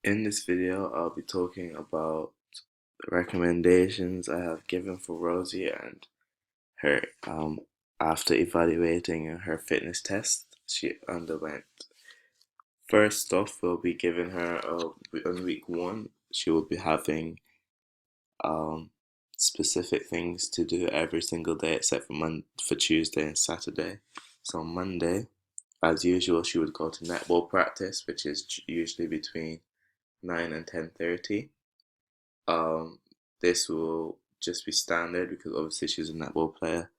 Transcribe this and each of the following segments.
In this video, I'll be talking about the recommendations I have given for Rosie and her after evaluating her fitness test she underwent. First off, we'll be giving her on week one. She will be having um, specific things to do every single day except for Tuesday and Saturday. So on Monday, as usual, she would go to netball practice, which is usually between 9 and 10:30. Um, this will just be standard because obviously she's a netball player.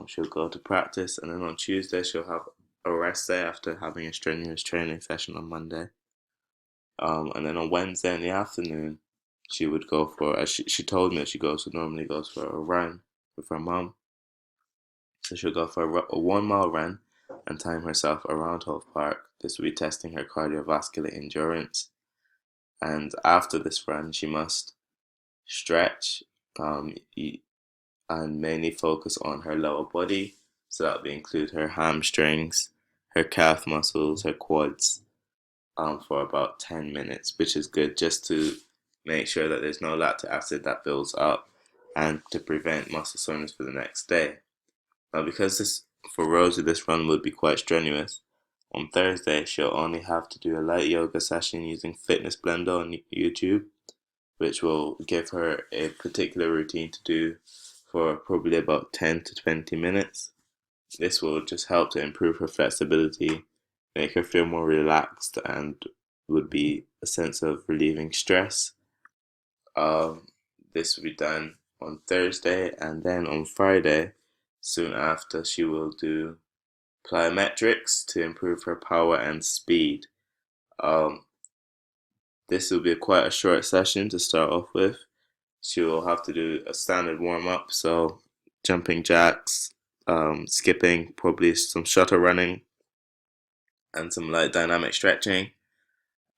She'll go to practice, and then on Tuesday she'll have a rest day after having a strenuous training session on Monday. And then on Wednesday in the afternoon, she would go for, as she told me that normally goes for a run with her mom. So she'll go for a 1 mile run and time herself around Hove Park. This will be testing her cardiovascular endurance. And after this run, she must stretch, um, and mainly focus on her lower body. So that would include her hamstrings, her calf muscles, her quads, for about 10 minutes, which is good just to make sure that there's no lactic acid that builds up and to prevent muscle soreness for the next day. Now, because for Rosie, this run would be quite strenuous. On Thursday, she'll only have to do a light yoga session using Fitness Blender on YouTube, which will give her a particular routine to do for probably about 10 to 20 minutes. This will just help to improve her flexibility, make her feel more relaxed, and would be a sense of relieving stress. Um, this will be done on Thursday, and then on Friday, soon after, she will do plyometrics to improve her power and speed. Um, this will be quite a short session to start off with. She will have to do a standard warm up, so jumping jacks, skipping, probably some shuttle running, and some light dynamic stretching.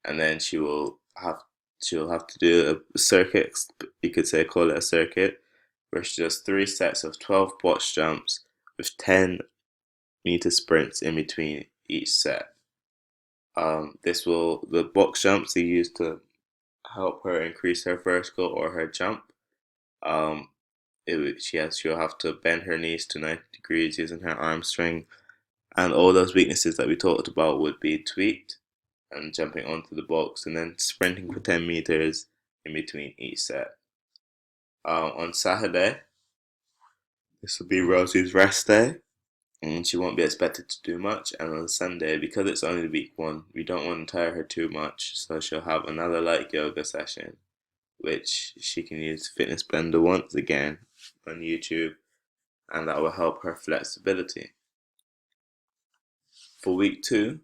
And then she'll have to do a circuit. You could say call it a circuit, where she does 3 sets of 12 box jumps with 10-meter sprints in between each set. The box jumps are used to help her increase her vertical or her jump. Um, she'll have to bend her knees to 90 degrees using her arm string, and all those weaknesses that we talked about would be tweaked, and jumping onto the box and then sprinting for 10 meters in between each set. On Saturday, this will be Rosie's rest day, and she won't be expected to do much. And on Sunday, because it's only week one, we don't want to tire her too much, so she'll have another light yoga session, which she can use Fitness Blender once again on YouTube, and that will help her flexibility. For week two,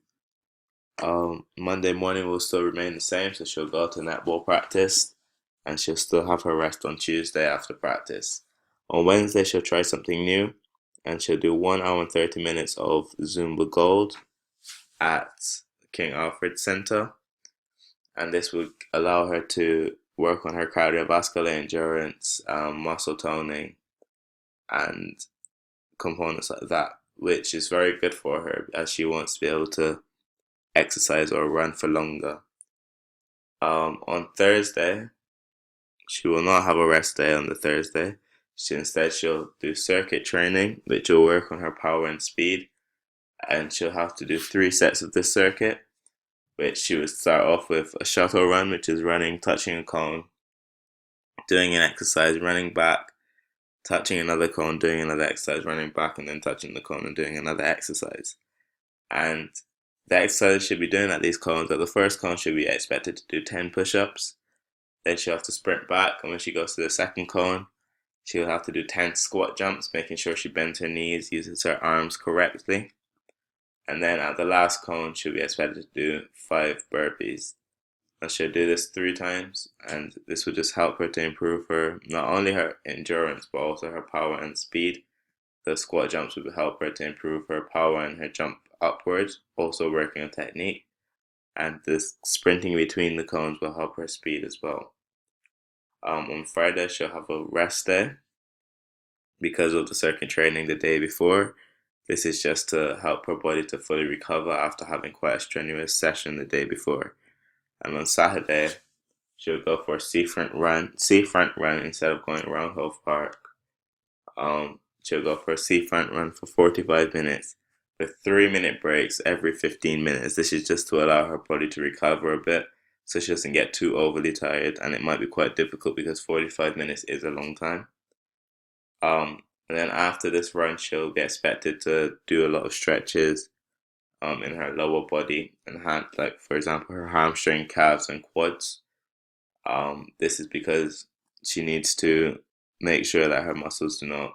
Monday morning will still remain the same, so she'll go to netball practice and she'll still have her rest on Tuesday after practice. On Wednesday, she'll try something new and she'll do 1 hour and 30 minutes of Zumba Gold at King Alfred Center, and this will allow her to work on her cardiovascular endurance, muscle toning, and components like that, which is very good for her as she wants to be able to exercise or run for longer. On Thursday, she will not have a rest day on the Thursday. She'll do circuit training, which will work on her power and speed, and she'll have to do 3 sets of this circuit, which she would start off with a shuttle run, which is running, touching a cone, doing an exercise, running back, touching another cone, doing another exercise, running back, and then touching the cone and doing another exercise. And the exercise she'll be doing at these cones, at the first cone, she'll be expected to do 10 push-ups. Then she'll have to sprint back, and when she goes to the second cone, she'll have to do 10 squat jumps, making sure she bends her knees, uses her arms correctly. And then at the last cone, she'll be expected to do 5 burpees. And she'll do this 3 times, and this will just help her to improve not only her endurance, but also her power and speed. The squat jumps will help her to improve her power and her jump upwards, also working on technique. And this sprinting between the cones will help her speed as well. On Friday, she'll have a rest day because of the circuit training the day before. This is just to help her body to fully recover after having quite a strenuous session the day before. And on Saturday, she'll go for a seafront run instead of going around Hove Park. She'll go for a seafront run for 45 minutes with 3 minute breaks every 15 minutes. This is just to allow her body to recover a bit so she doesn't get too overly tired. And it might be quite difficult because 45 minutes is a long time. And then after this run, she'll be expected to do a lot of stretches in her lower body and like for example, her hamstring, calves, and quads. This is because she needs to make sure that her muscles do not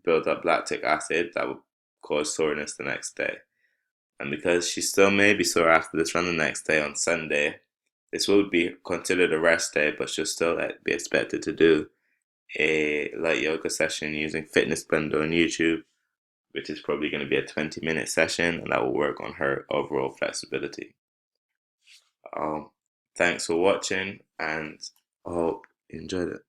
build up lactic acid that will cause soreness the next day. And because she still may be sore after this run the next day on Sunday, this will be considered a rest day, but she'll still be expected to do a light yoga session using Fitness Blender on YouTube, which is probably going to be a 20-minute session, and that will work on her overall flexibility. Um, Thanks for watching, and I hope you enjoyed it.